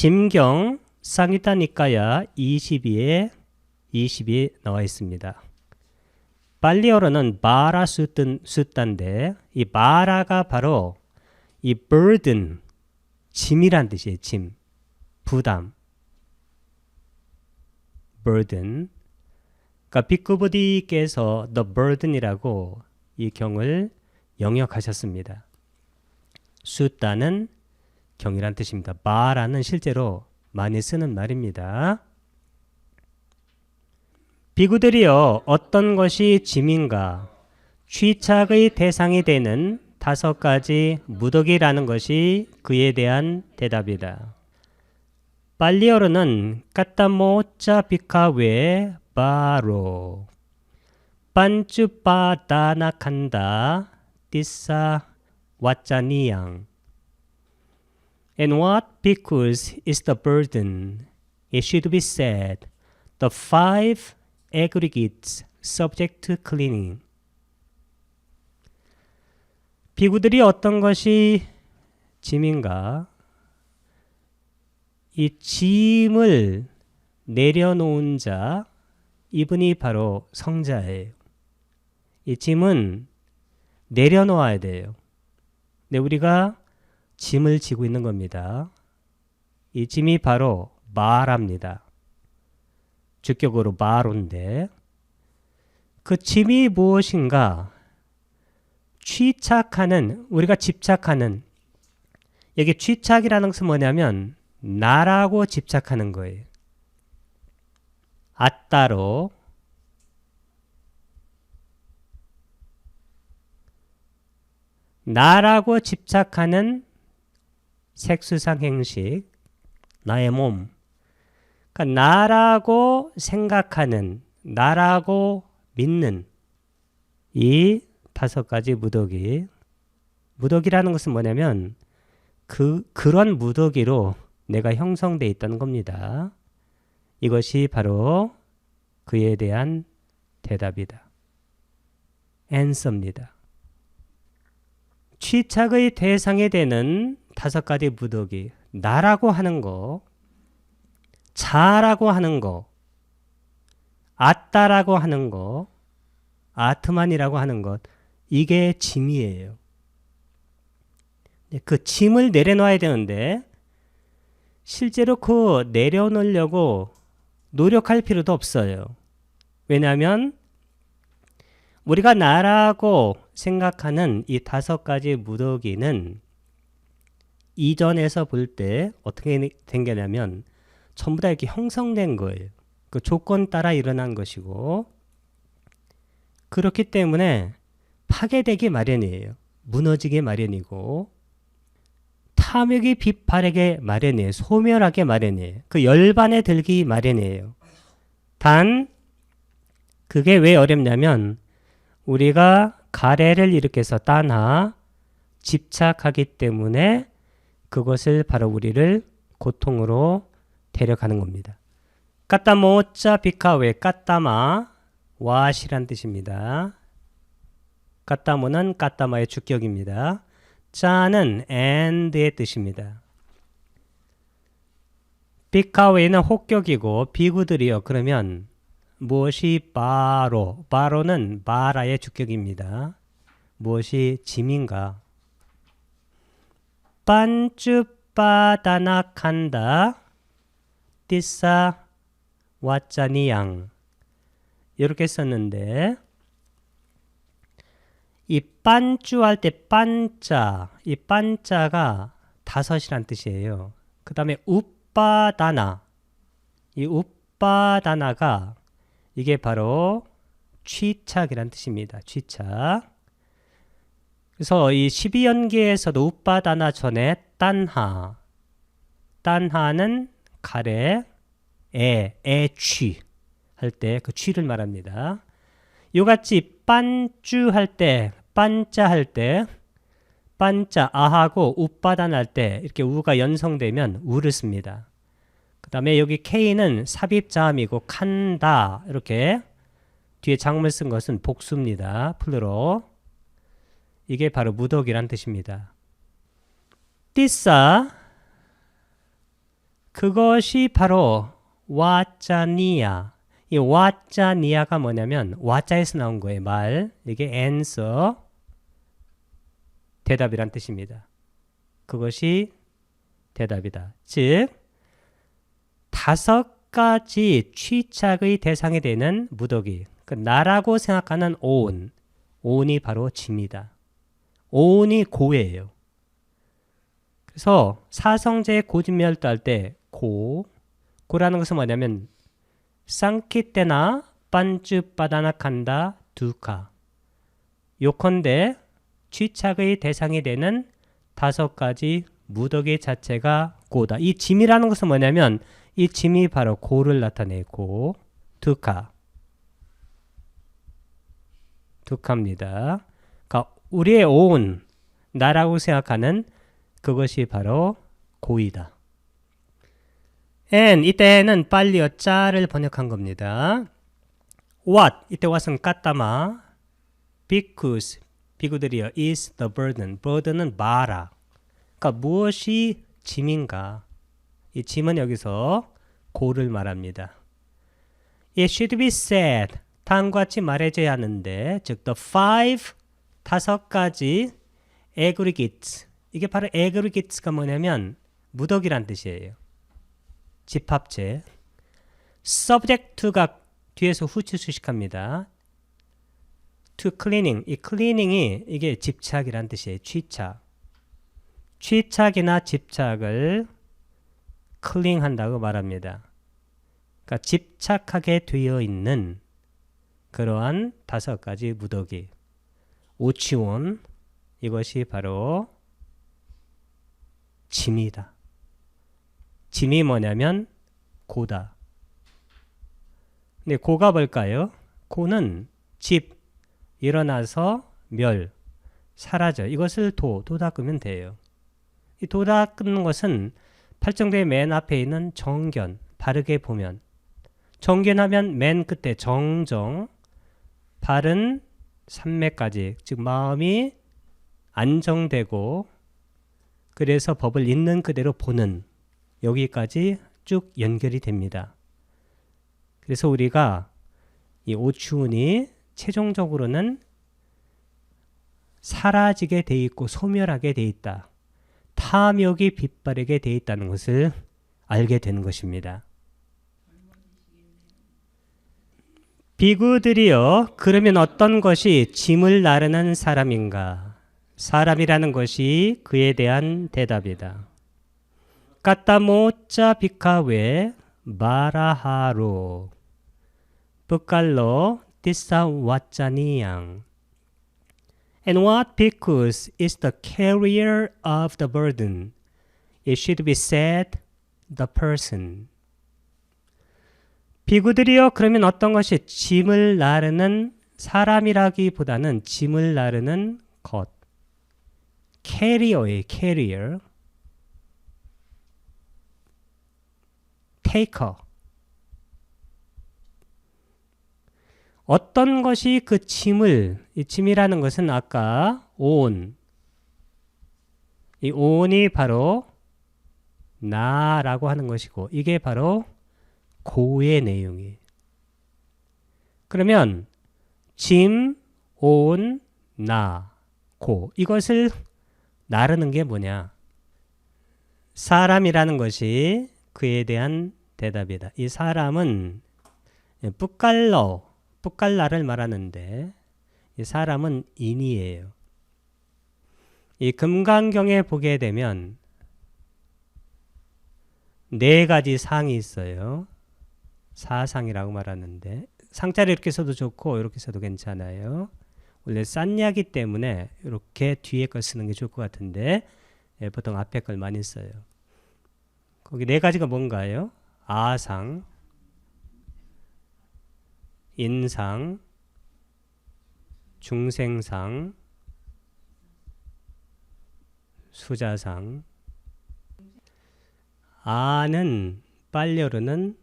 짐경 상유타 니까야 22에 나와 있습니다. 발리어로는 마라 숫단데 이 마라가 바로 이 burden, 짐이란 뜻이에요. 짐, 부담, burden. 그러니까 비쿠부디께서 the burden이라고 이 경을 영역하셨습니다. 숫단은 경이란 뜻입니다. 마라는 실제로 많이 쓰는 말입니다. 비구들이여 어떤 것이 짐인가? 취착의 대상이 되는 5가지 무더기라는 것이 그에 대한 대답이다. 발리어로는 까따모짜 비카웨 바로 반쭈빠다나칸다 티사 왓자니양. And what because is the burden? It should be said, the 5 aggregates subject to cleaning. 비구들이 어떤 것이 짐인가? 이 짐을 내려놓은 자, 이분이 바로 성자예요. 이 짐은 내려놓아야 돼요. 근데 우리가 짐을 지고 있는 겁니다. 이 짐이 바로 마라입니다. 주격으로 마로인데 그 짐이 무엇인가? 취착하는, 우리가 집착하는, 여기 취착이라는 것은 뭐냐면 나라고 집착하는 거예요. 아따로, 나라고 집착하는 색수상 행식, 나의 몸. 그러니까 나라고 생각하는, 나라고 믿는 이 5가지 무더기. 무더기라는 것은 뭐냐면 그런 무더기로 내가 형성되어 있다는 겁니다. 이것이 바로 그에 대한 대답이다. answer입니다. 취착의 대상이 되는 5가지 무더기. 나라고 하는 거, 자라고 하는 거, 아따라고 하는 거, 아트만이라고 하는 것, 이게 짐이에요. 그 짐을 내려놔야 되는데 실제로 그 내려놓으려고 노력할 필요도 없어요. 왜냐하면 우리가 나라고 생각하는 이 5가지 무더기는 이전에서 볼 때 어떻게 된 거냐면 전부 다 이렇게 형성된 거예요. 그 조건 따라 일어난 것이고, 그렇기 때문에 파괴되기 마련이에요. 무너지기 마련이고, 탐욕이 비파르게 마련이에요. 소멸하게 마련이에요. 그 열반에 들기 마련이에요. 단 그게 왜 어렵냐면 우리가 가래를 일으켜서 딴하 집착하기 때문에 그것을 바로 우리를 고통으로 데려가는 겁니다. 까따모짜 비카웨, 까따마 와시란 뜻입니다. 까따모는 까따마의 주격입니다. 짜는 and의 뜻입니다. 비카웨는 혹격이고 비구들이요. 그러면 무엇이 바로? 바로는 마라의 주격입니다. 무엇이 짐인가? 반쭈빠다나칸다 티사 왓자니양. 이렇게 썼는데 이 빤쭈 할 때 빤짜, 이 빤짜가 5이란 뜻이에요. 그 다음에 우빠다나, 이 우빠다나가 이게 바로 취착이란 뜻입니다. 취착. 그래서 이 12연계에서도 우빠다나 전에 딴하, 딴하는 가래, 애취 할 때 그 취를 말합니다. 요같이 빤쭈 할 때, 빤짜 할 때, 빤짜 아하고 우빠단 할 때 이렇게 우가 연성되면 우를 씁니다. 그 다음에 여기 K는 삽입자음이고 칸다 이렇게 뒤에 장음을 쓴 것은 복수입니다. 플루로. 이게 바로 무더기란 뜻입니다. 띠싸 그것이 바로 와짜니아. 이 와짜니아가 뭐냐면 와짜에서 나온 거예요. 말. 이게 answer, 대답이란 뜻입니다. 그것이 대답이다. 즉 5가지 취착의 대상이 되는 무더기. 나라고 생각하는 오온. 오온이 바로 짐이다. 오온이 고예요. 그래서 사성제의 고진멸도 할 때 고라는 것은 뭐냐면 쌍키때나 빤쭈바다나칸다 두카. 요컨대 취착의 대상이 되는 5가지 무더기 자체가 고다. 이 짐이라는 것은 뭐냐면 이 짐이 바로 고를 나타내고 두카입니다. 그러니까 우리의 온, 나라고 생각하는 그것이 바로 고이다. and 이때는 빨리어 짜를 번역한 겁니다. what 이때 what은 까따마, because 비구들이여 is the burden. burden은 마라. 그러니까 무엇이 짐인가? 이 짐은 여기서 고를 말합니다. It should be said. 다음과 같이 말해줘야 하는데, 즉 the 5가지 aggregates. 이게 바로 aggregates가 뭐냐면 무더기란 뜻이에요. 집합체. subject to가 뒤에서 후치 수식합니다. to cleaning. 이 cleaning이 이게 집착이란 뜻이에요. 취착. 취착이나 집착을 clean한다고 말합니다. 그러니까 집착하게 되어 있는 그러한 5가지 무더기. 오치온. 이것이 바로 짐이다. 짐이 뭐냐면 고다. 근데 고가 뭘까요? 고는 집, 일어나서 멸, 사라져. 이것을 도 닦으면 돼요. 이 도 닦는 것은 팔정도의 맨 앞에 있는 정견, 바르게 보면. 정견하면 맨 끝에 정정, 바른 삼매까지, 즉 마음이 안정되고 그래서 법을 있는 그대로 보는, 여기까지 쭉 연결이 됩니다. 그래서 우리가 이 오추운이 최종적으로는 사라지게 돼 있고 소멸하게 돼 있다. 탐욕이 빛바르게 돼 있다는 것을 알게 되는 것입니다. 비구들이여, 그러면 어떤 것이 짐을 나르는 사람인가? 사람이라는 것이 그에 대한 대답이다. 까따모짜 비카웨 마라하로 북갈로 디사 왓자니양. And what because is the carrier of the burden? It should be said, the person. 비구들이여, 그러면 어떤 것이 짐을 나르는 사람이라기보다는 짐을 나르는 것. 캐리어의 캐리어. 테이커. 어떤 것이 그 짐을, 이 짐이라는 것은 아까 온, 이 온이 바로 나라고 하는 것이고, 이게 바로 고의 내용이에요. 그러면 짐, 온, 나, 고, 이것을 나르는 게 뭐냐? 사람이라는 것이 그에 대한 대답이다. 이 사람은 뿌깔라를 말하는데, 이 사람은 인이에요. 이 금강경에 보게 되면 4가지 상이 있어요. 사상이라고 말하는데, 상자를 이렇게 써도 좋고 이렇게 써도 괜찮아요. 원래 싼야기 때문에 이렇게 뒤에 걸 쓰는 게 좋을 것 같은데 보통 앞에 걸 많이 써요. 거기 4가지가 뭔가요? 아상, 인상, 중생상, 수자상. 아는 빨려르는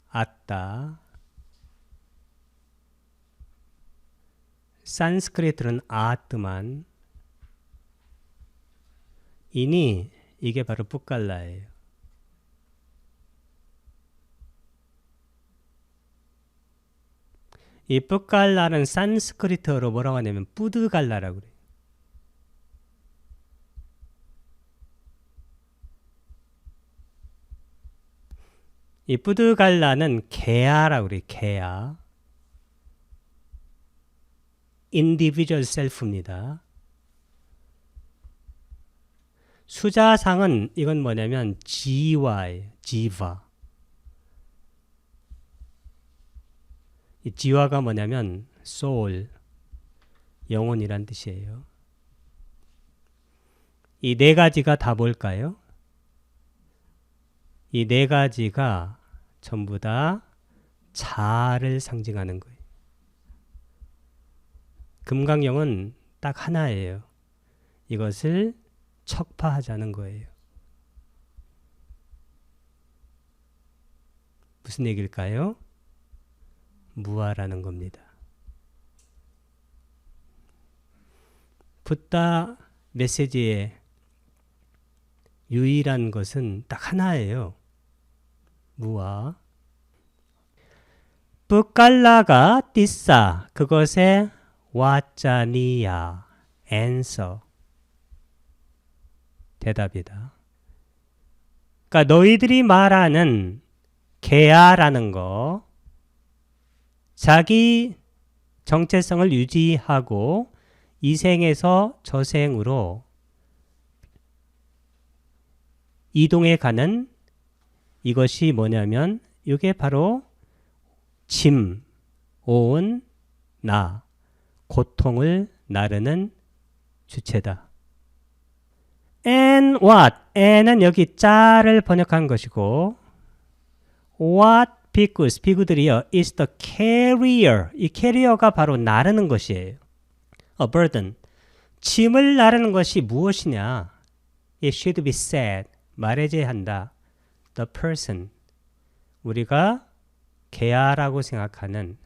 아따. 산스크리트는 아뜨만. 인이 이게 바로 뿌깔라예요. 이 뿌깔라는 산스크리트어로 뭐라고 하냐면 뿌드갈라라고 그래요. 이 뿌드갈라는 개야라고 그래요. 개야. individual self입니다. 수자상은 이건 뭐냐면 지와예요. 지와. 이 지와가 뭐냐면 soul, 영혼이란 뜻이에요. 이 네 가지가 다 뭘까요? 이 네 가지가 전부 다 자아를 상징하는 거예요. 금강경은 딱 하나예요. 이것을 척파하자는 거예요. 무슨 얘기일까요? 무아라는 겁니다. 붓다 메시지의 유일한 것은 딱 하나예요. 무아. 뿌깔라가 띠싸 그것에 와짜니야 answer 대답이다. 그러니까 너희들이 말하는 개야라는 거 자기 정체성을 유지하고 이생에서 저생으로 이동해 가는 이것이 뭐냐면 이게 바로 짐, 온, 나, 고통을 나르는 주체다. And what? and은 여기 짜를 번역한 것이고 what bhikkhus, 비구들이요 is the carrier. 이 캐리어가 바로 나르는 것이에요. A burden. 짐을 나르는 것이 무엇이냐? It should be said. 말해져야 한다. The person. 우리가 개야라고 생각하는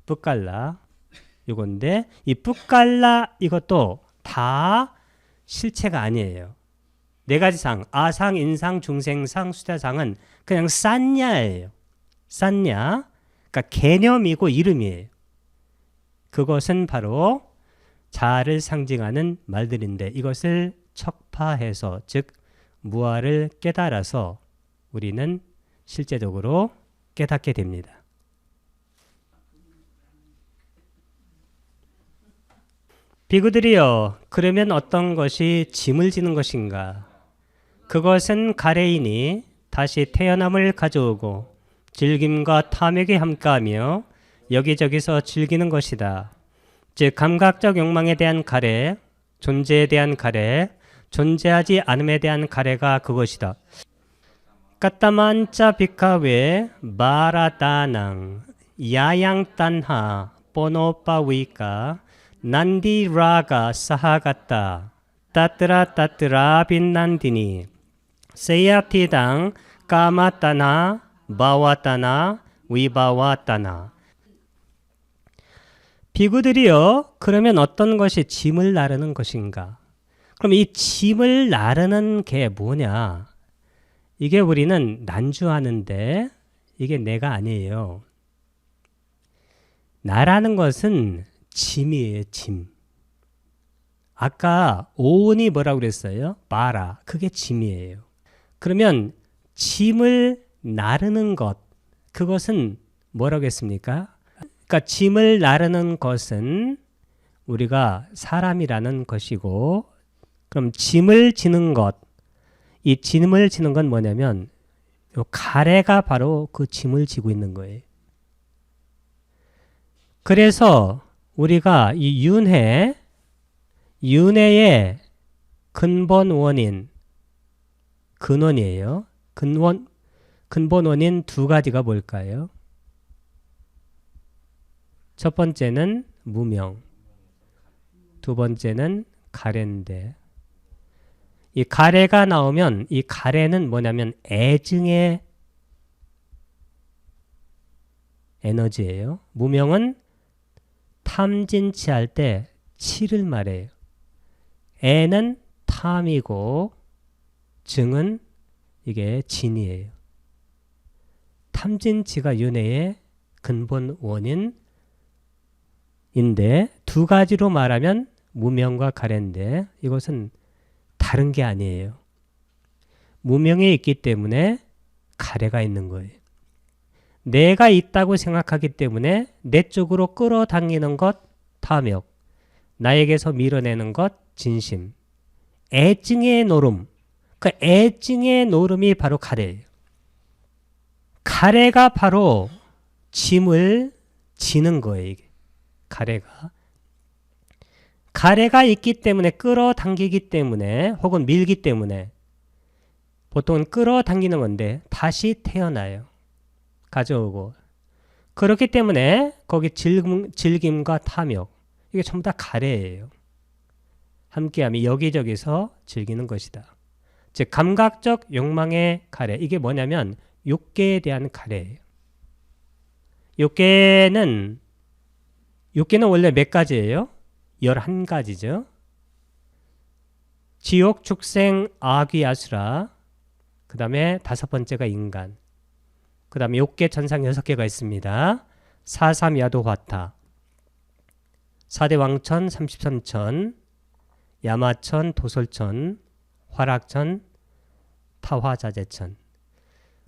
뿌깔라 이건데 이 뿌깔라 이것도 다 실체가 아니에요. 네 가지 상, 아상, 인상, 중생상, 수자상은 그냥 싼냐예요. 싼냐, 그러니까 개념이고 이름이에요. 그것은 바로 자아를 상징하는 말들인데 이것을 척파해서 즉 무아를 깨달아서 우리는 실제적으로 깨닫게 됩니다. 비구들이여 그러면 어떤 것이 짐을 지는 것인가? 그것은 가래이니 다시 태어남을 가져오고 즐김과 탐욕에 함께하며 여기저기서 즐기는 것이다. 즉 감각적 욕망에 대한 가래, 존재에 대한 가래, 존재하지 않음에 대한 가래가 그것이다. 까따만짜 비카웨 마라다낭 야양단하 뽀노빠위까 난디라가 사하갔다 따뜨라 빛난디니 세야티당 까마따나 바와따나 위바와따나. 비구들이여 그러면 어떤 것이 짐을 나르는 것인가? 그럼 이 짐을 나르는 게 뭐냐? 이게 우리는 난주하는데 이게 내가 아니에요. 나라는 것은 짐이에요. 짐. 아까 오은이 뭐라고 그랬어요? 마라. 그게 짐이에요. 그러면 짐을 나르는 것 그것은 뭐라고 했습니까? 그러니까 짐을 나르는 것은 우리가 사람이라는 것이고 그럼 짐을 지는 것 이 짐을 지는 건 뭐냐면 요 가래가 바로 그 짐을 지고 있는 거예요. 그래서 우리가 이 윤회의 근본 원인, 근원이에요. 근본 원인 두 가지가 뭘까요? 첫 번째는 무명, 두 번째는 가래인데 이 가래가 나오면 이 가래는 뭐냐면 애증의 에너지예요. 무명은 탐진치할 때 치를 말해요. 애는 탐이고 증은 이게 진이에요. 탐진치가 윤회의 근본 원인, 인데 두 가지로 말하면 무명과 가래인데 이것은 다른 게 아니에요. 무명에 있기 때문에 가래가 있는 거예요. 내가 있다고 생각하기 때문에 내 쪽으로 끌어당기는 것 탐욕, 나에게서 밀어내는 것 진심, 애증의 노름. 그 애증의 노름이 바로 가래예요. 가래가 바로 짐을 지는 거예요. 이게 가래가. 가래가 있기 때문에 끌어당기기 때문에 혹은 밀기 때문에 보통은 끌어당기는 건데 다시 태어나요. 가져오고. 그렇기 때문에 거기 즐김과 탐욕 이게 전부 다 가래예요. 함께함이 여기저기서 즐기는 것이다. 즉 감각적 욕망의 가래. 이게 뭐냐면 욕계에 대한 가래예요. 욕계는 원래 몇 가지예요? 11가지죠. 지옥, 축생, 아귀, 아수라. 그 다음에 5번째가 인간. 그 다음에 욕계 천상 6개가 있습니다. 4.3 야도화타, 4대 왕천, 33천, 야마천, 도솔천, 화락천, 타화자재천.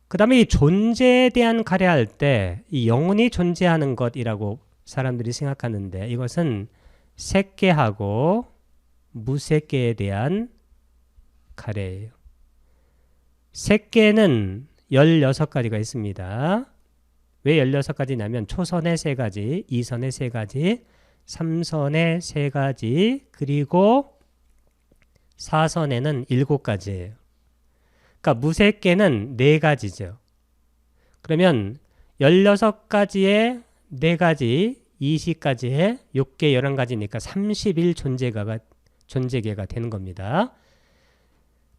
그 다음에 이 존재에 대한 가래할 때 이 영혼이 존재하는 것이라고 사람들이 생각하는데 이것은 색계하고 무색계에 대한 가래예요. 색계는 16가지가 있습니다. 왜 16가지냐면 초선의 3가지, 2선의 3가지, 3선의 3가지, 그리고 4선에는 7가지예요. 그러니까 무색계는 4가지죠. 그러면 16가지에 4가지, 20가지에 6개 11가지니까 31 존재계가 되는 겁니다.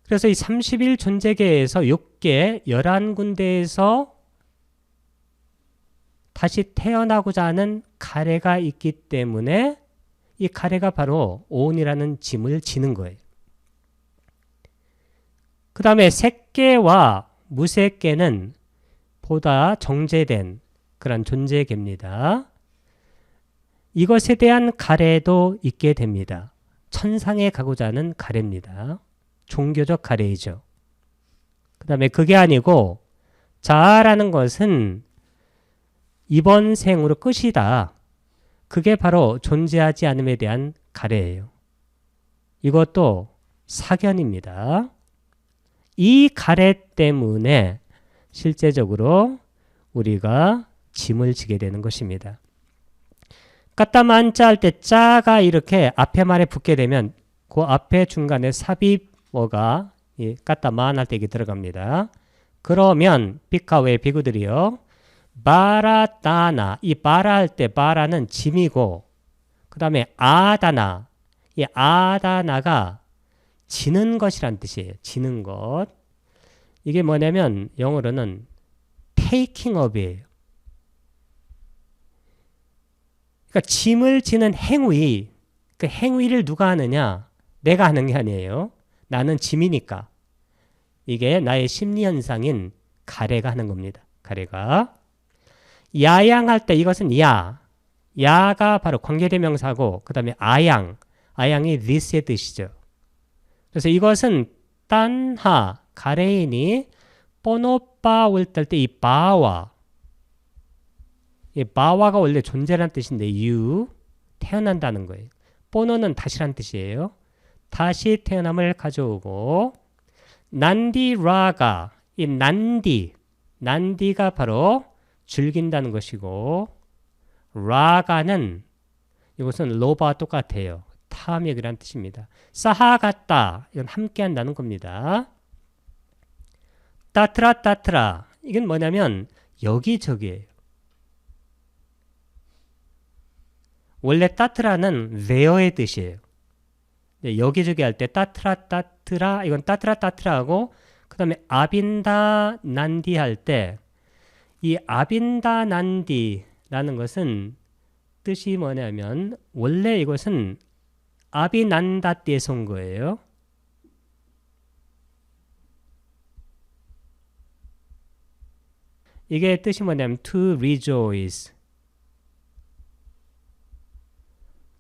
그래서 이 31 존재계에서 6개 11군데에서 다시 태어나고자 하는 가래가 있기 때문에 이 가래가 바로 오온이라는 짐을 지는 거예요. 그 다음에 색계와 무색계는 보다 정제된 그런 존재계입니다. 이것에 대한 가래도 있게 됩니다. 천상에 가고자 하는 가래입니다. 종교적 가래이죠. 그 다음에 그게 아니고 자아라는 것은 이번 생으로 끝이다. 그게 바로 존재하지 않음에 대한 가래예요. 이것도 사견입니다. 이 가래 때문에 실제적으로 우리가 짐을 지게 되는 것입니다. 까따만짜 할 때 짜가 이렇게 앞에 말에 붙게 되면 그 앞에 중간에 삽입어가 까따만 할 때 이게 들어갑니다. 그러면 비카웨 비구들이요. 바라다나 이 바라 할 때 바라는 짐이고 그 다음에 아다나 이 아다나가 지는 것이란 뜻이에요. 지는 것. 이게 뭐냐면 영어로는 taking up이에요. 그러니까 짐을 지는 행위, 그 행위를 누가 하느냐? 내가 하는 게 아니에요. 나는 짐이니까. 이게 나의 심리현상인 가래가 하는 겁니다. 가래가. 야양할 때 이것은 야가 바로 관계대명사고 그 다음에 아양이 this의 뜻이죠. 그래서 이것은 딴하, 가래인이 뽀노빠 올 때 이 바와 이 바와가 원래 존재라는 뜻인데 태어난다는 거예요. 뽀노는 다시란 뜻이에요. 다시 태어남을 가져오고 난디라가 이 난디가 바로 즐긴다는 것이고 라가는 이것은 로바와 똑같아요. 탐욕이라는 뜻입니다. 사하갔다 이건 함께 한다는 겁니다. 따트라 이건 뭐냐면 여기저기예요. 원래 따트라는 there의 뜻이에요. 여기저기 할 때 따트라 이건 따트라하고 그 다음에 아빈다 난디 할 때 이 아빈다 난디라는 것은 뜻이 뭐냐면 원래 이것은 아비난다띠에서 온 거예요. 이게 뜻이 뭐냐면 to rejoice.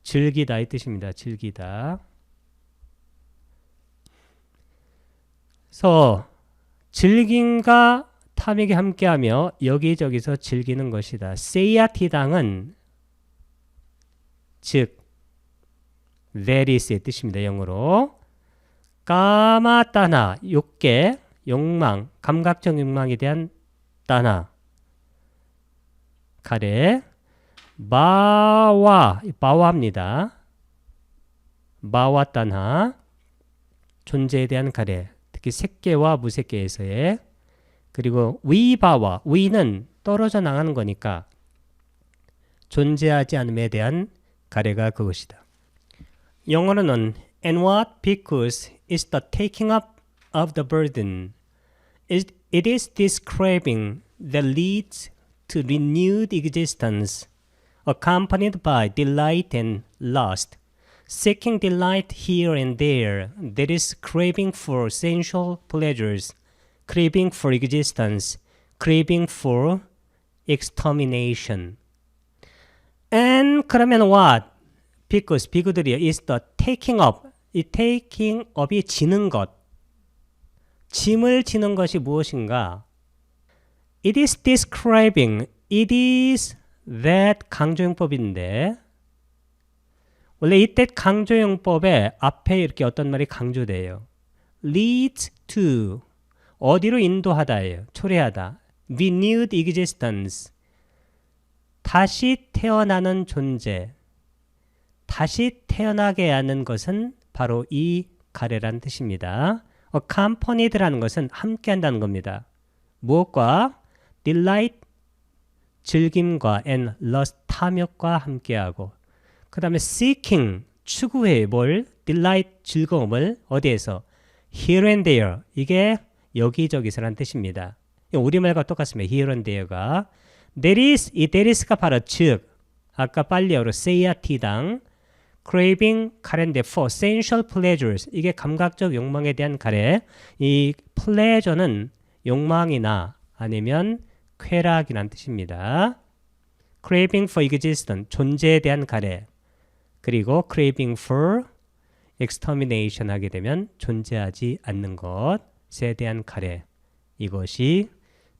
즐기다 이 뜻입니다. 즐기다. 그래서 즐김과 탐욕이 함께하며 여기저기서 즐기는 것이다. 세이아티당은 즉 that is의 뜻입니다. 영어로. 까마따나 욕계, 욕망, 감각적 욕망에 대한 따나 가래. 바와입니다. 바와따나 존재에 대한 가래. 특히 색계와 무색계에서의. 그리고 위바와 위는 떨어져 나가는 거니까 존재하지 않음에 대한 가래가 그것이다. 영어로는 and what because is the taking up of the burden. It is this craving that leads to renewed existence, accompanied by delight and lust. Seeking delight here and there, there is craving for sensual pleasures, craving for existence, craving for extermination. And 그러면 what? because 비구들이요. is the taking up. 이 taking up이 지는 것. 짐을 지는 것이 무엇인가? It is this craving. It is that 강조용법인데 원래 이때 강조용법에 앞에 이렇게 어떤 말이 강조돼요. leads to 어디로 인도하다예요. 초래하다. renewed existence 다시 태어나는 존재. 다시 태어나게 하는 것은 바로 이 가래란 뜻입니다. accompanied라는 것은 함께 한다는 겁니다. 무엇과? delight 즐김과 and lust 탐욕과 함께하고 그 다음에 seeking 추구해 뭘? delight 즐거움을 어디에서? here and there 이게 여기저기서란 뜻입니다. 우리말과 똑같습니다. here and there가 there is 이 there is가 바로 즉 아까 빨리어로 세이아티당 craving 가래인데 for sensual pleasures 이게 감각적 욕망에 대한 가래 이 pleasure는 욕망이나 아니면 쾌락이란 뜻입니다. craving for existence 존재에 대한 가래 그리고 craving for extermination 하게 되면 존재하지 않는 것에 대한 가래 이것이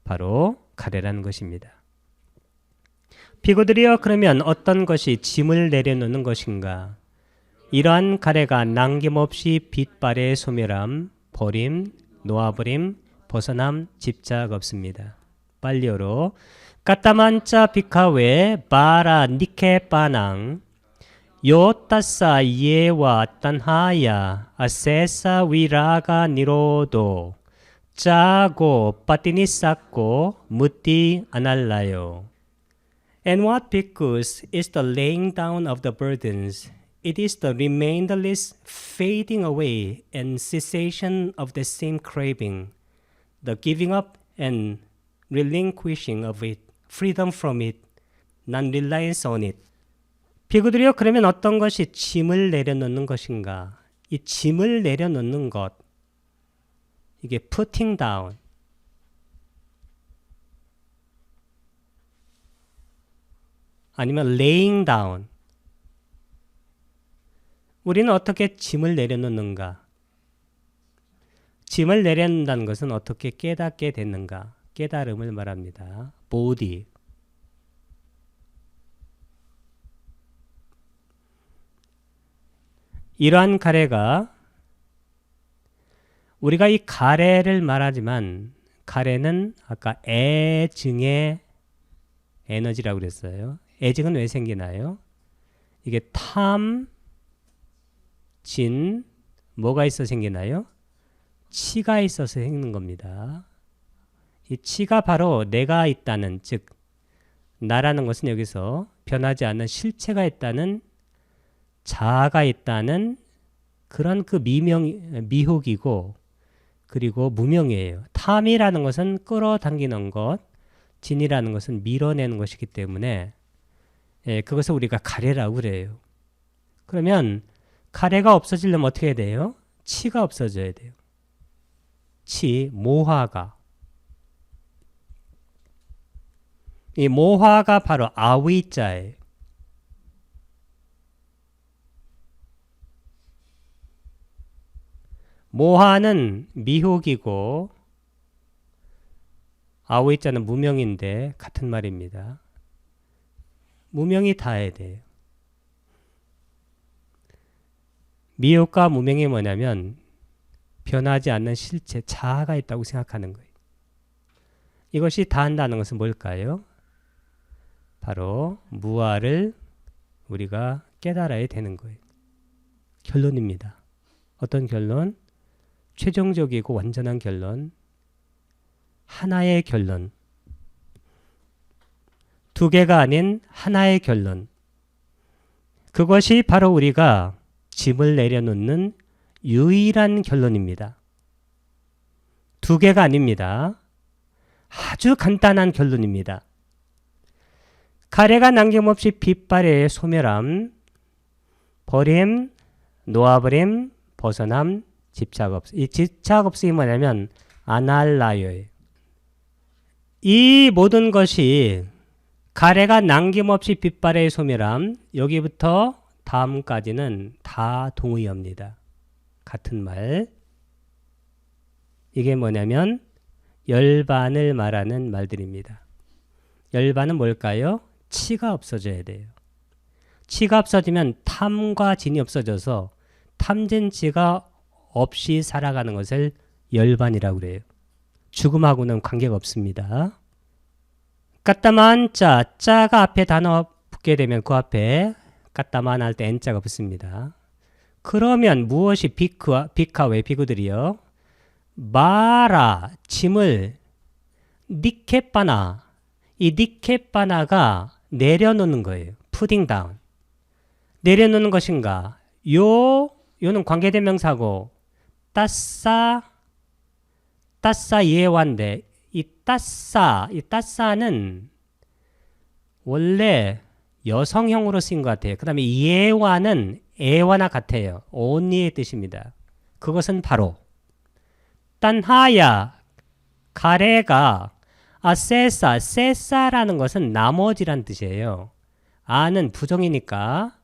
바로 가래라는 것입니다. 비구들이여 그러면 어떤 것이 짐을 내려놓는 것인가? 이러한 가래가 남김없이 빛발의 소멸함, 버림, 놓아버림, 벗어남, 집착 없습니다. 빨리어로 까따만짜 비카웨 바라 니케 빠낭 요따사 예와 딴하야 아세사 위라가 니로도 짜고 빠티니 쌓고 묻디 아날라요. And what because is the laying down of the burdens. It is the remainderless fading away and cessation of the same craving, the giving up and relinquishing of it, freedom from it, non-reliance on it. 비구들이요 그러면 어떤 것이 짐을 내려놓는 것인가? 이 짐을 내려놓는 것 이게 putting down 아니면 laying down 우리는 어떻게 짐을 내려놓는가? 짐을 내려놓는다는 것은 어떻게 깨닫게 됐는가? 깨달음을 말합니다. body 이러한 가래가 우리가 이 가래를 말하지만 가래는 아까 애증의 에너지라고 그랬어요. 애증은 왜 생기나요? 이게 탐, 진, 뭐가 있어 생기나요? 치가 있어서 생기는 겁니다. 이 치가 바로 내가 있다는 즉 나라는 것은 여기서 변하지 않는 실체가 있다는 자아가 있다는 그런 그 미혹이고 그리고 무명이에요. 탐이라는 것은 끌어당기는 것, 진이라는 것은 밀어내는 것이기 때문에 그것을 우리가 가래라고 그래요. 그러면 가래가 없어지려면 어떻게 해야 돼요? 치가 없어져야 돼요. 치, 모화가. 이 모화가 바로 아위자예요. 모하는 미혹이고 아오이자는 무명인데 같은 말입니다. 무명이 닿아야 돼요. 미혹과 무명이 뭐냐면 변하지 않는 실체, 자아가 있다고 생각하는 거예요. 이것이 닿는다는 것은 뭘까요? 바로 무아를 우리가 깨달아야 되는 거예요. 결론입니다. 어떤 결론? 최종적이고 완전한 결론. 하나의 결론. 두 개가 아닌 하나의 결론. 그것이 바로 우리가 짐을 내려놓는 유일한 결론입니다. 두 개가 아닙니다. 아주 간단한 결론입니다. 가래가 남김없이 빛발의 소멸함, 버림, 놓아버림, 벗어남, 집착 없음. 이 집착 없음이 뭐냐면 아날라요예요. 이 모든 것이 가래가 남김없이 빛발의 소멸함, 여기부터 다음까지는 다 동의어입니다. 같은 말. 이게 뭐냐면 열반을 말하는 말들입니다. 열반은 뭘까요? 치가 없어져야 돼요. 치가 없어지면 탐과 진이 없어져서 탐진치가 없이 살아가는 것을 열반이라고 그래요. 죽음하고는 관계가 없습니다. 까따만 자, 짜가 앞에 단어 붙게 되면 그 앞에 까따만 할 때 n자가 붙습니다. 그러면 무엇이 비카 왜 비구들이요? 마라 짐을 니케바나, 이 니케바나가 내려놓는 거예요. 푸딩 다운. 내려놓는 것인가? 요는 관계대명사고 따싸 예완데 이 따싸는 원래 여성형으로 쓰인 것 같아요. 그 다음에 예완은 애와나 같아요. only의 뜻입니다. 그것은 바로 딴하야 가래가 세사라는 것은 나머지란 뜻이에요. 아는 부정이니까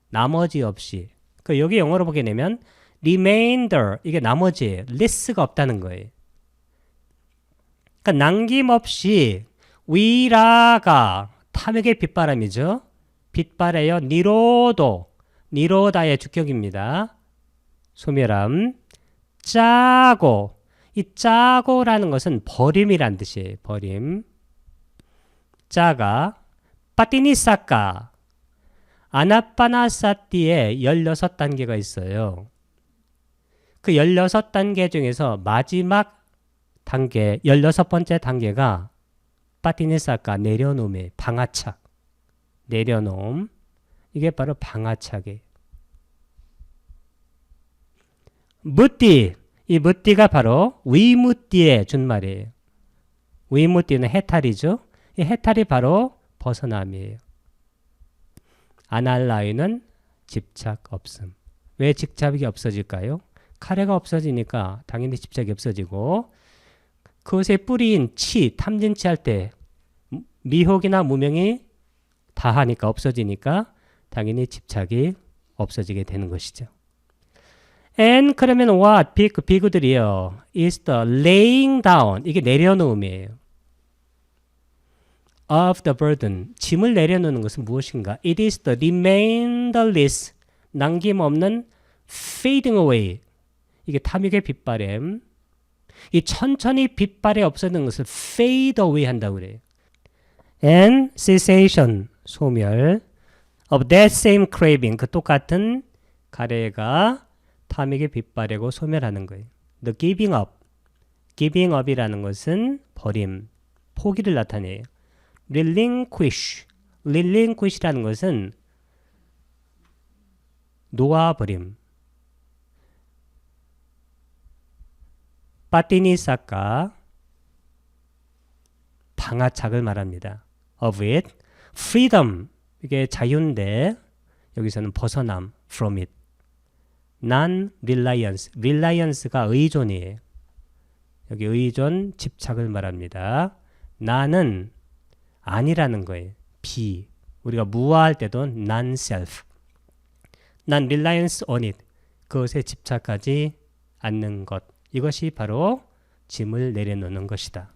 나머지 없이. 여기 영어로 보게 되면 remainder 이게 나머지예요. less가 없다는 거예요. 그러니까 남김없이 위라가 탐욕의 빛바람이죠. 빛바래요. 니로다의 주격입니다. 소멸함. 짜고 이 짜고라는 것은 버림이란 뜻이에요. 버림. 짜가 빠티니사카 아나빠나사띠에 16단계가 있어요. 그 16단계 중에서 마지막 단계 16번째 단계가 빠티니사카 내려놓음의 방아착. 내려놓음. 이게 바로 방아착이에요. 무띠. 이 무띠가 바로 위무띠의 준말이에요. 위무띠는 해탈이죠. 이 해탈이 바로 벗어남이에요. 아날라이는 집착 없음. 왜 집착이 없어질까요? 카레가 없어지니까 당연히 집착이 없어지고 그것의 뿌리인 치, 탐진치 할 때 미혹이나 무명이 다하니까 없어지니까 당연히 집착이 없어지게 되는 것이죠. And 그러면 what? 비구들이요. is the laying down. 이게 내려놓음이에요. of the burden. 짐을 내려놓는 것은 무엇인가? It is the remainderless. 남김없는 fading away. 이게 탐욕의 빛바램. 이 천천히 빛발에 없어지는 것을 fade away 한다고 그래요. And cessation. 소멸. of that same craving. 그 똑같은 가래가 탐욕의 빛바래고 소멸하는 거예요. The giving up. giving up이라는 것은 버림, 포기를 나타내요. relinquish라는 것은 놓아버림. 빠티니사카 방아착을 말합니다. of it. freedom. 이게 자유인데 여기서는 벗어남. from it. non-reliance. reliance가 의존이에요. 여기 의존, 집착을 말합니다. 나는 아니라는 거예요. 비. 우리가 무아할 때도 non-self. non-reliance on it. 그것에 집착하지 앉는 것. 이것이 바로 짐을 내려놓는 것이다.